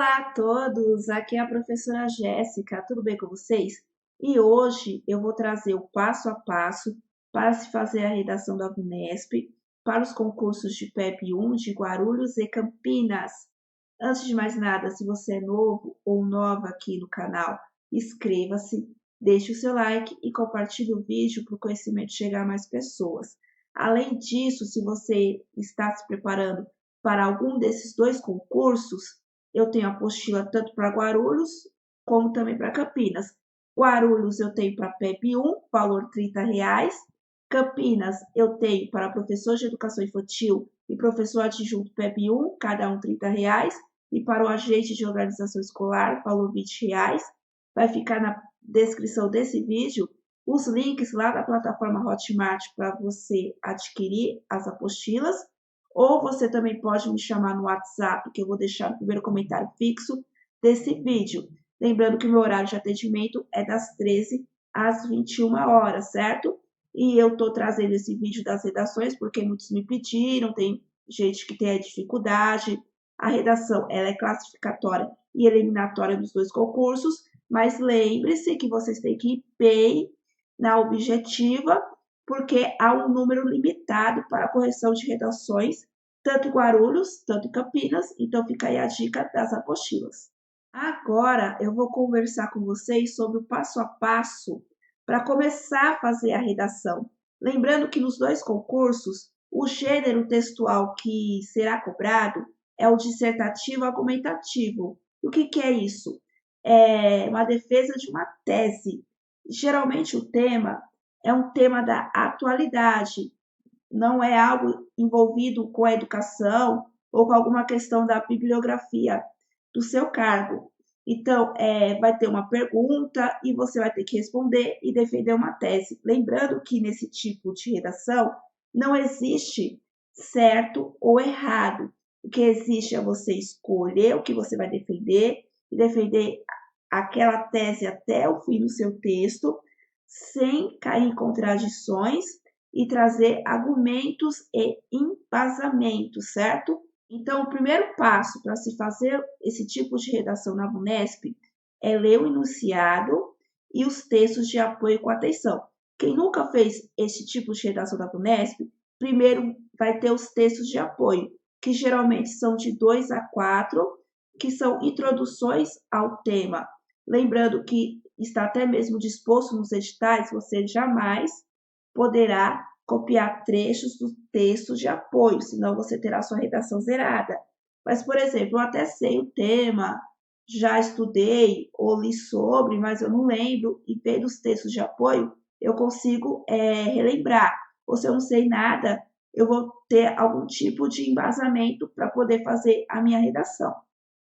Olá a todos, aqui é a professora Jéssica, tudo bem com vocês? E hoje eu vou trazer o passo a passo para se fazer a redação da VUNESP para os concursos de PEP 1 de Guarulhos e Campinas. Antes de mais nada, se você é novo ou nova aqui no canal, inscreva-se, deixe o seu like e compartilhe o vídeo para o conhecimento chegar a mais pessoas. Além disso, se você está se preparando para algum desses dois concursos, eu tenho apostila tanto para Guarulhos como também para Campinas. Guarulhos eu tenho para PEP 1, valor R$ 30. Campinas eu tenho para professor de educação infantil e professor adjunto PEP 1, cada um R$ 30. E para o agente de organização escolar, valor R$ 20. Vai ficar na descrição desse vídeo os links lá da plataforma Hotmart para você adquirir as apostilas. Ou você também pode me chamar no WhatsApp, que eu vou deixar no primeiro comentário fixo desse vídeo. Lembrando que o meu horário de atendimento é das 13 às 21 horas, certo? E eu estou trazendo esse vídeo das redações porque muitos me pediram, tem gente que tem a dificuldade. A redação ela é classificatória e eliminatória dos dois concursos, mas lembre-se que vocês têm que ir bem na objetiva, porque há um número limitado para a correção de redações, tanto em Guarulhos, tanto em Campinas, então fica aí a dica das apostilas. Agora eu vou conversar com vocês sobre o passo a passo para começar a fazer a redação. Lembrando que nos dois concursos, o gênero textual que será cobrado é o dissertativo argumentativo. O que é isso? É uma defesa de uma tese. Geralmente o tema é um tema da atualidade, não é algo envolvido com a educação ou com alguma questão da bibliografia do seu cargo. Então, vai ter uma pergunta e você vai ter que responder e defender uma tese. Lembrando que nesse tipo de redação não existe certo ou errado. O que existe é você escolher o que você vai defender e defender aquela tese até o fim do seu texto, sem cair em contradições e trazer argumentos e embasamentos, certo? Então, o primeiro passo para se fazer esse tipo de redação na VUNESP é ler o enunciado e os textos de apoio com atenção. Quem nunca fez esse tipo de redação da VUNESP, primeiro vai ter os textos de apoio, que geralmente são de 2 a 4, que são introduções ao tema. Lembrando que está até mesmo disposto nos editais, você jamais poderá copiar trechos do texto de apoio, senão você terá sua redação zerada. Mas, por exemplo, eu até sei o tema, já estudei ou li sobre, mas eu não lembro, e vendo os textos de apoio, eu consigo relembrar. Ou se eu não sei nada, eu vou ter algum tipo de embasamento para poder fazer a minha redação.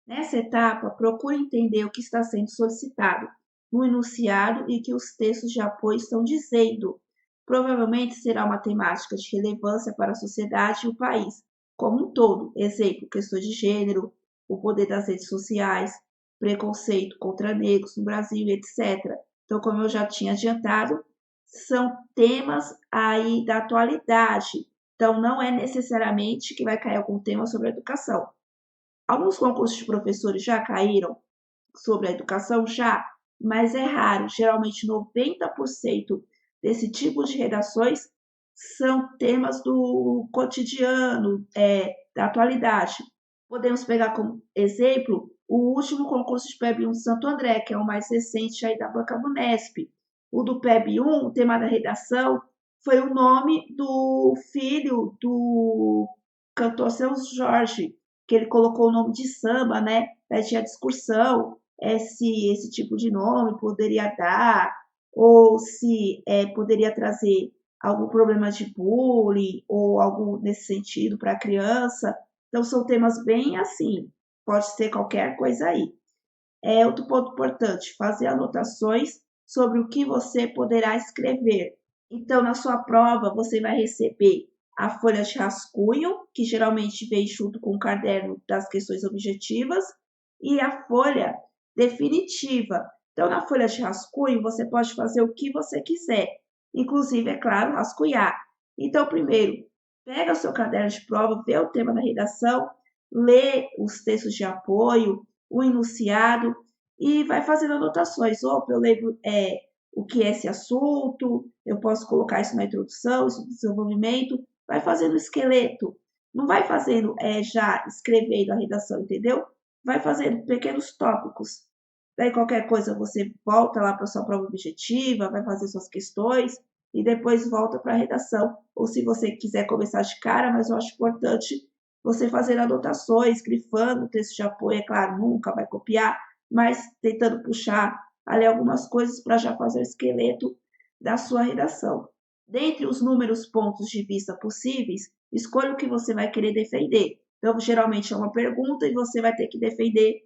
Nessa etapa, procure entender o que está sendo solicitado no enunciado e que os textos de apoio estão dizendo. Provavelmente será uma temática de relevância para a sociedade e o país como um todo. Exemplo, questões de gênero, o poder das redes sociais, preconceito contra negros no Brasil, etc. Então, como eu já tinha adiantado, são temas aí da atualidade. Então, não é necessariamente que vai cair algum tema sobre a educação. Alguns concursos de professores já caíram sobre a educação, já, mas é raro. Geralmente 90% desse tipo de redações são temas do cotidiano, da atualidade. Podemos pegar como exemplo o último concurso de PEP 1 de Santo André, que é o mais recente aí da banca VUNESP. O do PEP 1, o tema da redação, foi o nome do filho do cantor Seu Jorge, que ele colocou o nome de samba, né? Tinha discussão se esse tipo de nome poderia dar, ou se poderia trazer algum problema de bullying, ou algo nesse sentido para a criança. Então, são temas bem assim, pode ser qualquer coisa aí. Outro ponto importante, fazer anotações sobre o que você poderá escrever. Então, na sua prova, você vai receber a folha de rascunho, que geralmente vem junto com o caderno das questões objetivas, e a folha definitiva. Então, na folha de rascunho, você pode fazer o que você quiser, inclusive, é claro, rascunhar. Então, primeiro, pega o seu caderno de prova, vê o tema da redação, lê os textos de apoio, o enunciado e vai fazendo anotações. Opa, eu lembro o que é esse assunto, eu posso colocar isso na introdução, isso no desenvolvimento, vai fazendo o esqueleto. Não vai fazendo já escrevendo a redação, entendeu? Vai fazendo pequenos tópicos. Daí qualquer coisa você volta lá para sua prova objetiva, vai fazer suas questões e depois volta para a redação. Ou se você quiser começar de cara, mas eu acho importante você fazer anotações, grifando o texto de apoio, é claro, nunca vai copiar, mas tentando puxar ali algumas coisas para já fazer o esqueleto da sua redação. Dentre os números pontos de vista possíveis, escolha o que você vai querer defender. Então, geralmente é uma pergunta e você vai ter que defender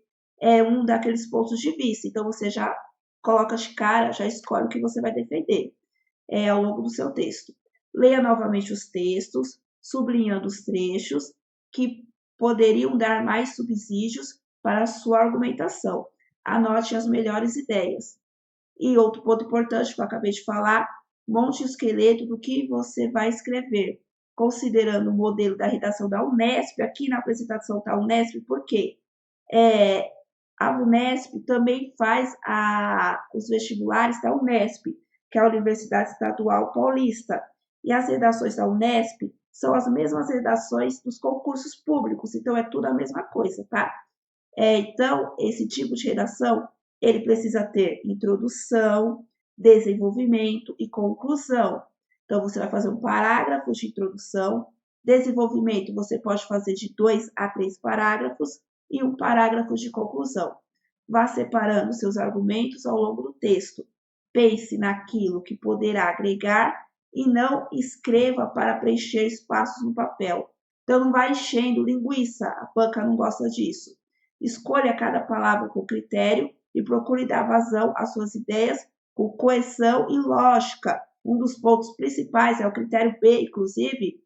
um daqueles pontos de vista. Então, você já coloca de cara, já escolhe o que você vai defender ao longo do seu texto. Leia novamente os textos, sublinhando os trechos que poderiam dar mais subsídios para a sua argumentação. Anote as melhores ideias. E outro ponto importante que eu acabei de falar, monte o esqueleto do que você vai escrever, considerando o modelo da redação da Unesp. Aqui na apresentação está a Unesp, por quê? A Unesp também faz os vestibulares da Unesp, que é a Universidade Estadual Paulista. E as redações da Unesp são as mesmas redações dos concursos públicos, então é tudo a mesma coisa, tá? Então, esse tipo de redação, ele precisa ter introdução, desenvolvimento e conclusão. Então, você vai fazer um parágrafo de introdução, desenvolvimento você pode fazer de 2 a 3 parágrafos e um parágrafo de conclusão. Vá separando seus argumentos ao longo do texto. Pense naquilo que poderá agregar e não escreva para preencher espaços no papel. Então, não vai enchendo linguiça, a banca não gosta disso. Escolha cada palavra com critério e procure dar vazão às suas ideias com coesão e lógica. Um dos pontos principais é o critério B, inclusive,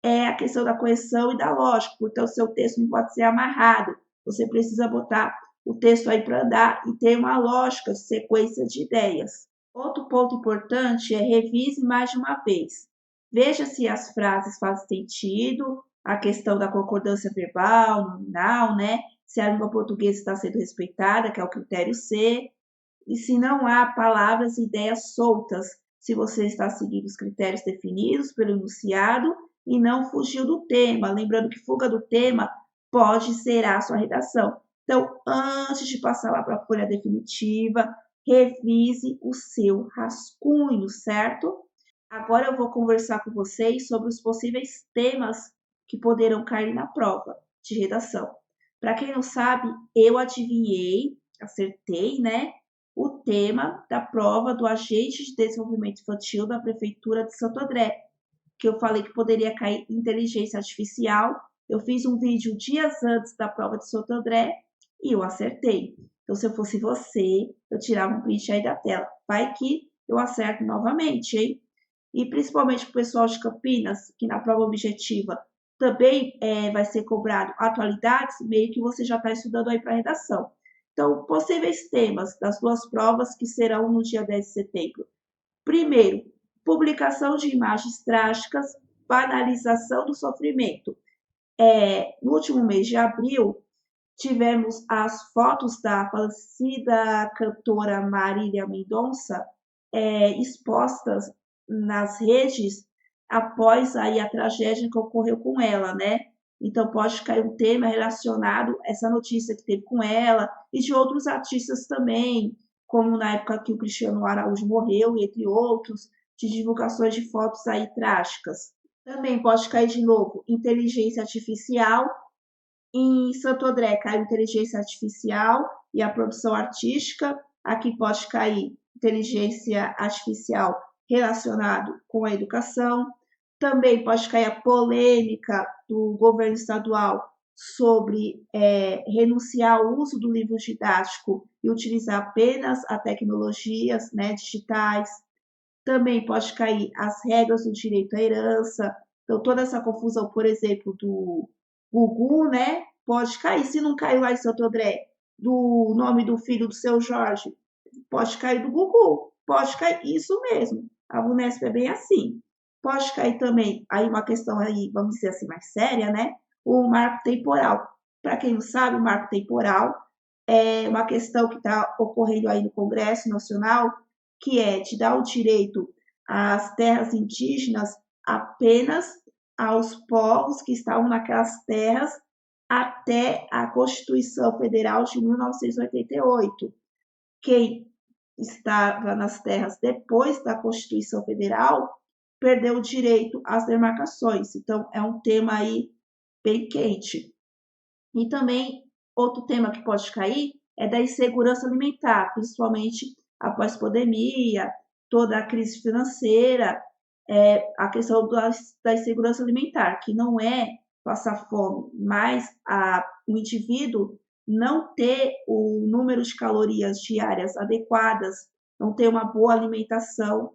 é a questão da coesão e da lógica. Então, o seu texto não pode ser amarrado. Você precisa botar o texto aí para andar e ter uma lógica, sequência de ideias. Outro ponto importante é revise mais de uma vez. Veja se as frases fazem sentido, a questão da concordância verbal, nominal, né? Se a língua portuguesa está sendo respeitada, que é o critério C, e se não há palavras e ideias soltas, se você está seguindo os critérios definidos pelo enunciado e não fugiu do tema. Lembrando que fuga do tema pode zerar a sua redação. Então, antes de passar lá para a folha definitiva, revise o seu rascunho, certo? Agora eu vou conversar com vocês sobre os possíveis temas que poderão cair na prova de redação. Para quem não sabe, eu adivinhei, acertei, né? O tema da prova do Agente de Desenvolvimento Infantil da Prefeitura de Santo André, que eu falei que poderia cair inteligência artificial. Eu fiz um vídeo dias antes da prova de Santo André e eu acertei. Então, se eu fosse você, eu tirava um print aí da tela. Vai que eu acerto novamente, hein? E principalmente para o pessoal de Campinas, que na prova objetiva também vai ser cobrado atualidades, meio que você já está estudando aí para redação. Então, possíveis temas das duas provas que serão no dia 10 de setembro. Primeiro, publicação de imagens trágicas, banalização do sofrimento. No último mês de abril, tivemos as fotos da falecida cantora Marília Mendonça expostas nas redes após aí a tragédia que ocorreu com ela, né? Então pode cair um tema relacionado a essa notícia que teve com ela e de outros artistas também, como na época que o Cristiano Araújo morreu, entre outros, de divulgações de fotos aí trágicas. Também pode cair de novo inteligência artificial. Em Santo André cai inteligência artificial e a produção artística. Aqui pode cair inteligência artificial relacionado com a educação. Também pode cair a polêmica do governo estadual sobre renunciar ao uso do livro didático e utilizar apenas as tecnologias, né, digitais. Também pode cair as regras do direito à herança. Então, toda essa confusão, por exemplo, do Gugu, né, pode cair. Se não caiu lá em Santo André, do nome do filho do seu Jorge, pode cair do Gugu. Pode cair, isso mesmo. A Unesp é bem assim. Pode cair também, aí uma questão aí, vamos dizer assim, mais séria, né? O marco temporal. Para quem não sabe, o marco temporal é uma questão que está ocorrendo aí no Congresso Nacional, que é de dar o direito às terras indígenas apenas aos povos que estavam naquelas terras até a Constituição Federal de 1988. Quem estava nas terras depois da Constituição Federal perdeu o direito às demarcações. Então, é um tema aí bem quente. E também, outro tema que pode cair é da insegurança alimentar, principalmente após pandemia, toda a crise financeira, a questão da insegurança alimentar, que não é passar fome, mas o indivíduo não ter o número de calorias diárias adequadas, não ter uma boa alimentação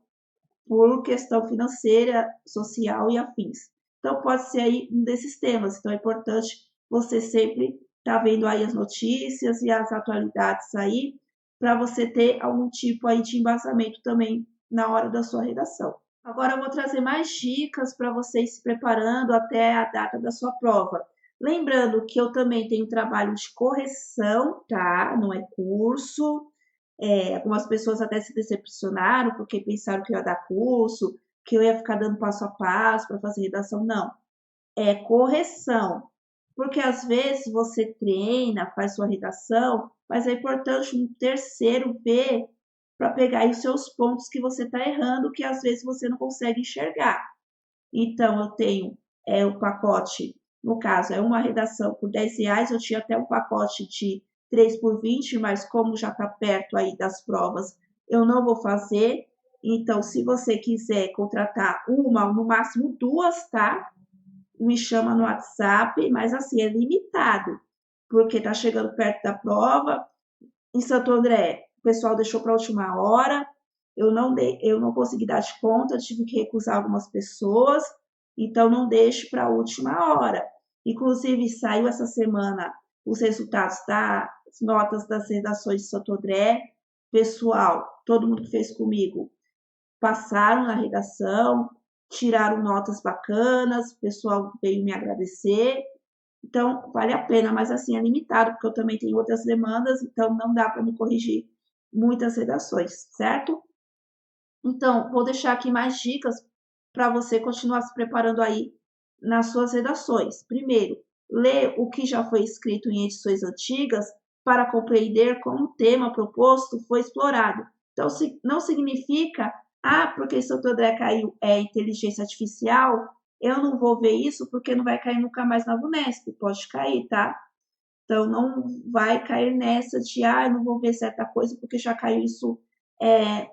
por questão financeira, social e afins. Então, pode ser aí um desses temas. Então, é importante você sempre estar vendo aí as notícias e as atualidades aí, para você ter algum tipo aí de embasamento também na hora da sua redação. Agora, eu vou trazer mais dicas para vocês se preparando até a data da sua prova. Lembrando que eu também tenho trabalho de correção, tá? Não é curso. Algumas pessoas até se decepcionaram porque pensaram que eu ia dar curso, que eu ia ficar dando passo a passo para fazer redação. Não, é correção. Porque às vezes você treina, faz sua redação, mas é importante um terceiro ver para pegar aí os seus pontos que você está errando, que às vezes você não consegue enxergar. Então, eu tenho o pacote, no caso, é uma redação por R$ 10, eu tinha até um pacote de 3 por 20, mas como já está perto aí das provas, eu não vou fazer. Então, se você quiser contratar uma, no máximo duas, tá? Me chama no WhatsApp, mas assim, é limitado, porque tá chegando perto da prova. Em Santo André, o pessoal deixou para a última hora, eu não consegui dar de conta, tive que recusar algumas pessoas, então não deixe para a última hora. Inclusive, saiu essa semana os resultados das notas das redações de Santo André. Pessoal, todo mundo que fez comigo, passaram na redação, tiraram notas bacanas, o pessoal veio me agradecer. Então, vale a pena, mas assim, é limitado, porque eu também tenho outras demandas, então não dá para me corrigir muitas redações, certo? Então, vou deixar aqui mais dicas para você continuar se preparando aí nas suas redações. Primeiro, ler o que já foi escrito em edições antigas para compreender como o tema proposto foi explorado. Então, não significa, porque Santo André caiu inteligência artificial, eu não vou ver isso porque não vai cair nunca mais na VUNESP. Pode cair, tá? Então, não vai cair nessa de, eu não vou ver certa coisa porque já caiu isso é,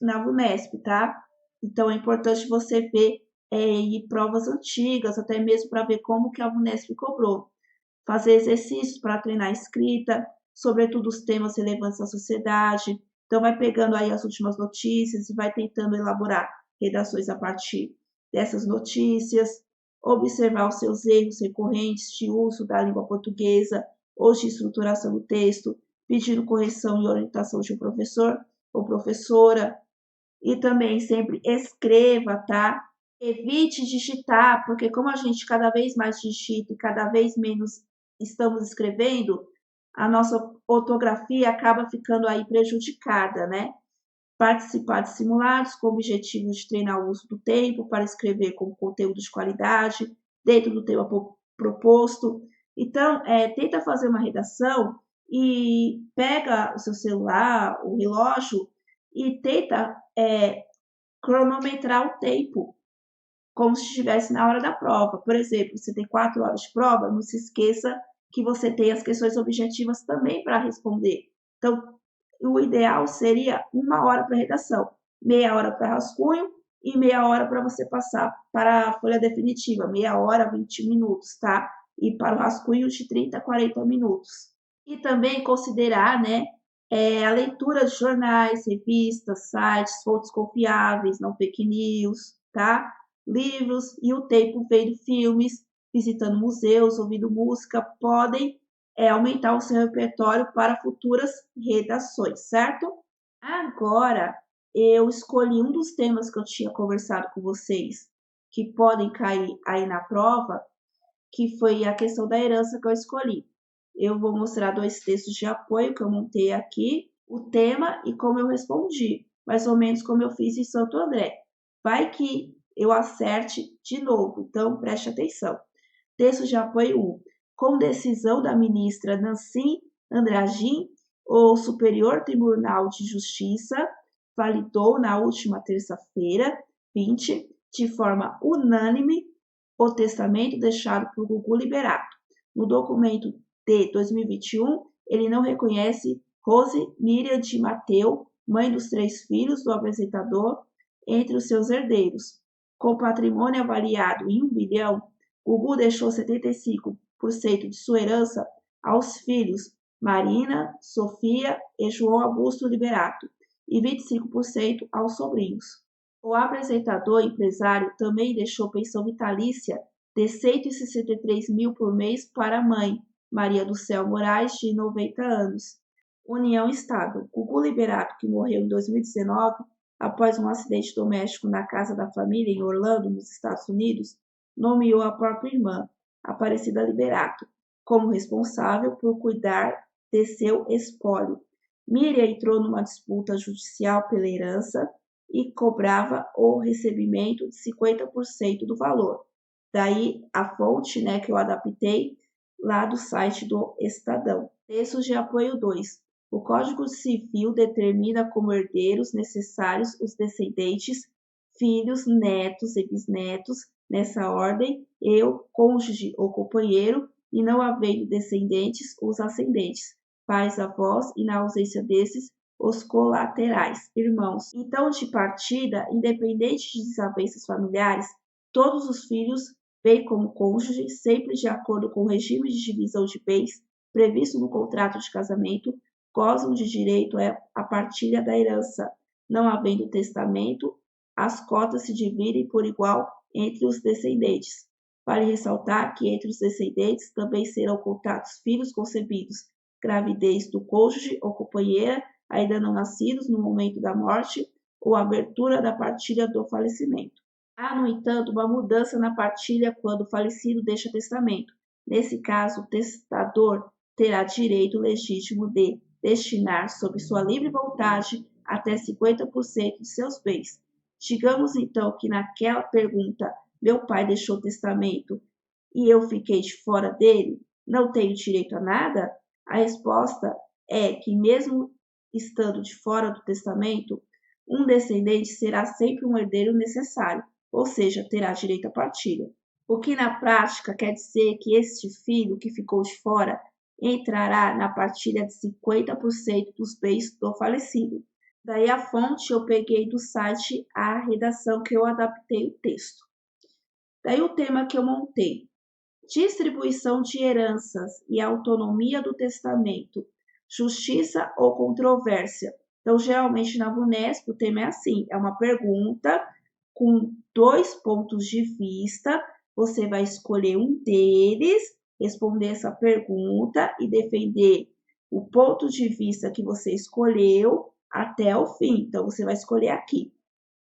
na VUNESP, tá? Então, é importante você ver provas antigas, até mesmo para ver como que a VUNESP cobrou. Fazer exercícios para treinar a escrita, sobretudo os temas relevantes à sociedade. Então, vai pegando aí as últimas notícias e vai tentando elaborar redações a partir dessas notícias, observar os seus erros recorrentes de uso da língua portuguesa ou de estruturação do texto, pedindo correção e orientação de um professor ou professora, e também sempre escreva, tá? Evite digitar, porque como a gente cada vez mais digita e cada vez menos estamos escrevendo, a nossa ortografia acaba ficando aí prejudicada, né? Participar de simulados com o objetivo de treinar o uso do tempo para escrever com conteúdo de qualidade, dentro do tema proposto. Então, tenta fazer uma redação e pega o seu celular, o relógio, e tenta cronometrar o tempo, como se estivesse na hora da prova. Por exemplo, você tem 4 horas de prova, não se esqueça que você tem as questões objetivas também para responder. Então, o ideal seria 1 hora para redação, meia hora para rascunho e meia hora para você passar para a folha definitiva, meia hora, 20 minutos, tá? E para o rascunho de 30 a 40 minutos. E também considerar, né, a leitura de jornais, revistas, sites, fontes confiáveis, não fake news, tá? Livros e o tempo vendo filmes, visitando museus, ouvindo música, podem aumentar o seu repertório para futuras redações, certo? Agora, eu escolhi um dos temas que eu tinha conversado com vocês, que podem cair aí na prova, que foi a questão da herança que eu escolhi. eu vou mostrar 2 textos de apoio que eu montei aqui, o tema e como eu respondi, mais ou menos como eu fiz em Santo André. Vai que eu acerte de novo, então preste atenção. Texto de apoio 1. Com decisão da ministra Nancy Andragin, o Superior Tribunal de Justiça validou na última terça-feira, 20, de forma unânime, o testamento deixado por Gugu Liberato. No documento de 2021, ele não reconhece Rose Miriam de Mateu, mãe dos 3 filhos do apresentador, entre os seus herdeiros. Com patrimônio avaliado em 1 bilhão, Gugu deixou 75% de sua herança aos filhos Marina, Sofia e João Augusto Liberato e 25% aos sobrinhos. O apresentador empresário também deixou pensão vitalícia de 163 mil por mês para a mãe, Maria do Céu Moraes, de 90 anos. União estável. Gugu Liberato, que morreu em 2019 após um acidente doméstico na casa da família em Orlando, nos Estados Unidos, nomeou a própria irmã, Aparecida Liberato, como responsável por cuidar de seu espólio. Miriam entrou numa disputa judicial pela herança e cobrava o recebimento de 50% do valor. Daí a fonte, que eu adaptei lá do site do Estadão. Textos de apoio 2. O Código Civil determina como herdeiros necessários os descendentes, filhos, netos e bisnetos, nessa ordem, e o cônjuge ou companheiro, e não havendo descendentes, os ascendentes, pais, avós, e na ausência desses, os colaterais, irmãos. Então, de partida, independente de desavenças familiares, todos os filhos, bem como cônjuge, sempre de acordo com o regime de divisão de bens previsto no contrato de casamento, gozam de direito à partilha da herança. Não havendo testamento, as cotas se dividem por igual entre os descendentes. Vale ressaltar que entre os descendentes também serão contados filhos concebidos, gravidez do cônjuge ou companheira, ainda não nascidos no momento da morte ou abertura da partilha do falecimento. Há, no entanto, uma mudança na partilha quando o falecido deixa testamento. Nesse caso, o testador terá direito legítimo de destinar, sob sua livre vontade, até 50% de seus bens. Digamos, então, que naquela pergunta, meu pai deixou testamento e eu fiquei de fora dele, não tenho direito a nada? A resposta é que, mesmo estando de fora do testamento, um descendente será sempre um herdeiro necessário, ou seja, terá direito à partilha. O que na prática quer dizer que este filho que ficou de fora entrará na partilha de 50% dos bens do falecido. Daí a fonte eu peguei do site a redação que eu adaptei o texto. Daí o tema que eu montei: distribuição de heranças e autonomia do testamento, justiça ou controvérsia. Então, geralmente na VUNESP o tema é assim, é uma pergunta com 2 pontos de vista, você vai escolher um deles, responder essa pergunta e defender o ponto de vista que você escolheu até o fim. Então, você vai escolher aqui.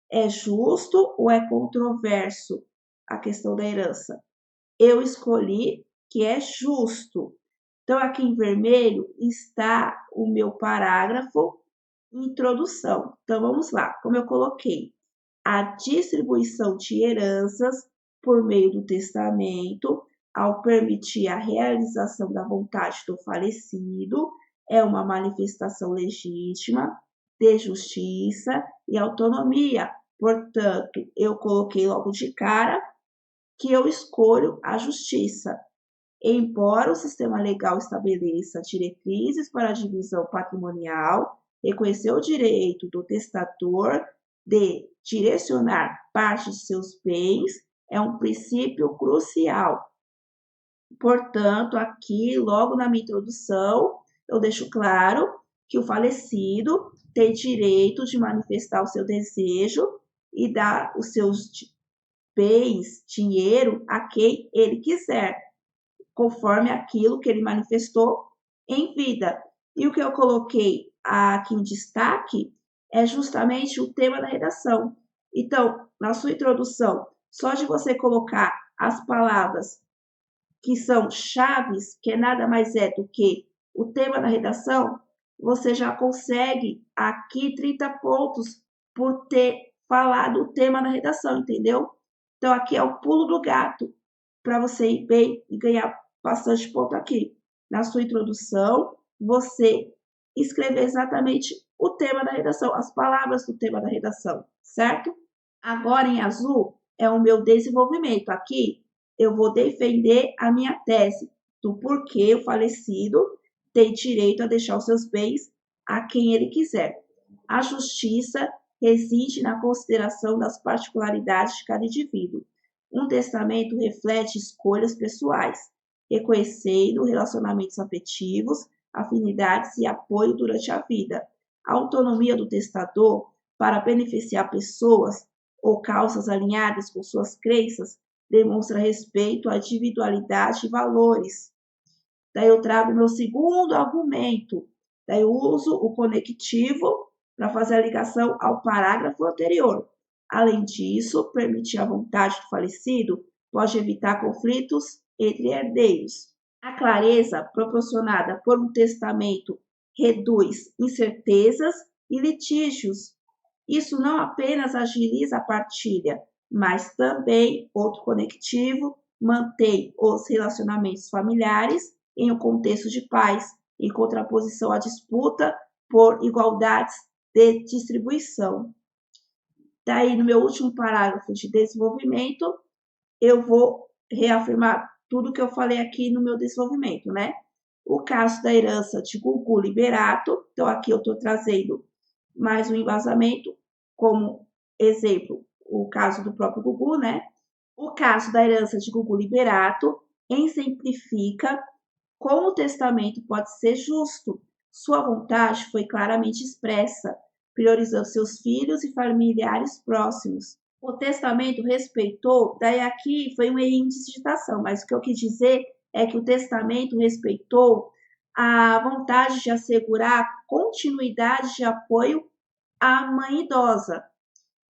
É justo ou é controverso a questão da herança? Eu escolhi que é justo. Então, aqui em vermelho está o meu parágrafo introdução. Então, vamos lá. Como eu coloquei, a distribuição de heranças por meio do testamento, ao permitir a realização da vontade do falecido, é uma manifestação legítima de justiça e autonomia. Portanto, eu coloquei logo de cara que eu escolho a justiça. Embora o sistema legal estabeleça diretrizes para a divisão patrimonial, reconhecer o direito do testador de direcionar parte de seus bens é um princípio crucial. Portanto, aqui, logo na minha introdução, eu deixo claro que o falecido tem direito de manifestar o seu desejo e dar os seus bens, dinheiro, a quem ele quiser, conforme aquilo que ele manifestou em vida. E o que eu coloquei aqui em destaque é justamente o tema da redação. Então, na sua introdução, só de você colocar as palavras que são chaves, que nada mais é do que o tema da redação, você já consegue aqui 30 pontos por ter falado o tema da redação, entendeu? Então, aqui é o pulo do gato para você ir bem e ganhar bastante ponto aqui. Na sua introdução, você escrever exatamente o tema da redação, as palavras do tema da redação, certo? Agora, em azul, é o meu desenvolvimento. Aqui, eu vou defender a minha tese do porquê o falecido tem direito a deixar os seus bens a quem ele quiser. A justiça reside na consideração das particularidades de cada indivíduo. Um testamento reflete escolhas pessoais, reconhecendo relacionamentos afetivos, afinidades e apoio durante a vida. A autonomia do testador para beneficiar pessoas ou causas alinhadas com suas crenças demonstra respeito à individualidade e valores. Daí eu trago meu segundo argumento. Daí eu uso o conectivo para fazer a ligação ao parágrafo anterior. Além disso, permitir a vontade do falecido pode evitar conflitos entre herdeiros. A clareza proporcionada por um testamento reduz incertezas e litígios. Isso não apenas agiliza a partilha, mas também, outro conectivo, mantém os relacionamentos familiares em um contexto de paz, em contraposição à disputa por igualdades de distribuição. Daí, no meu último parágrafo de desenvolvimento, eu vou reafirmar tudo que eu falei aqui no meu desenvolvimento, né? O caso da herança de Gugu Liberato, então aqui eu estou trazendo mais um embasamento, como exemplo, o caso do próprio Gugu, né? O caso da herança de Gugu Liberato exemplifica como o testamento pode ser justo. Sua vontade foi claramente expressa, priorizando seus filhos e familiares próximos. O testamento respeitou, daí aqui foi um erro de digitação, mas o que eu quis dizer é que o testamento respeitou a vontade de assegurar continuidade de apoio à mãe idosa.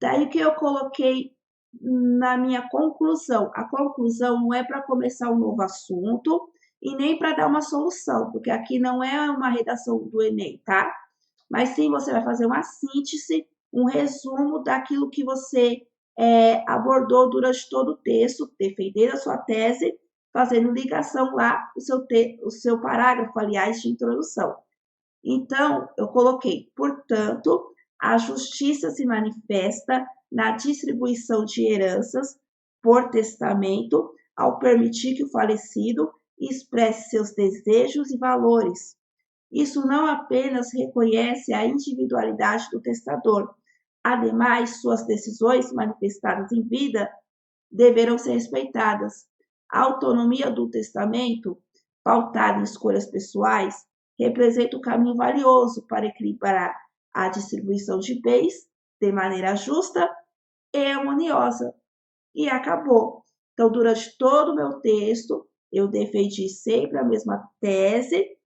Daí que eu coloquei na minha conclusão. A conclusão não é para começar um novo assunto e nem para dar uma solução, porque aqui não é uma redação do Enem, tá? Mas sim você vai fazer uma síntese, um resumo daquilo que você abordou durante todo o texto, defendendo a sua tese, fazendo ligação lá, o seu parágrafo, aliás, de introdução. Então, eu coloquei, portanto, a justiça se manifesta na distribuição de heranças por testamento, ao permitir que o falecido expresse seus desejos e valores. Isso não apenas reconhece a individualidade do testador, ademais, suas decisões manifestadas em vida deverão ser respeitadas. A autonomia do testamento, pautada em escolhas pessoais, representa um caminho valioso para equilibrar a distribuição de bens de maneira justa e harmoniosa. E acabou. Então, durante todo o meu texto, eu defendi sempre a mesma tese,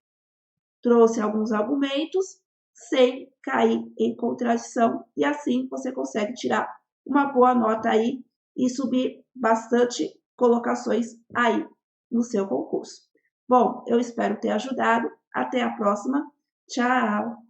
trouxe alguns argumentos, sem cair em contradição, e assim você consegue tirar uma boa nota aí e subir bastante colocações aí no seu concurso. Bom, eu espero ter ajudado. Até a próxima. Tchau!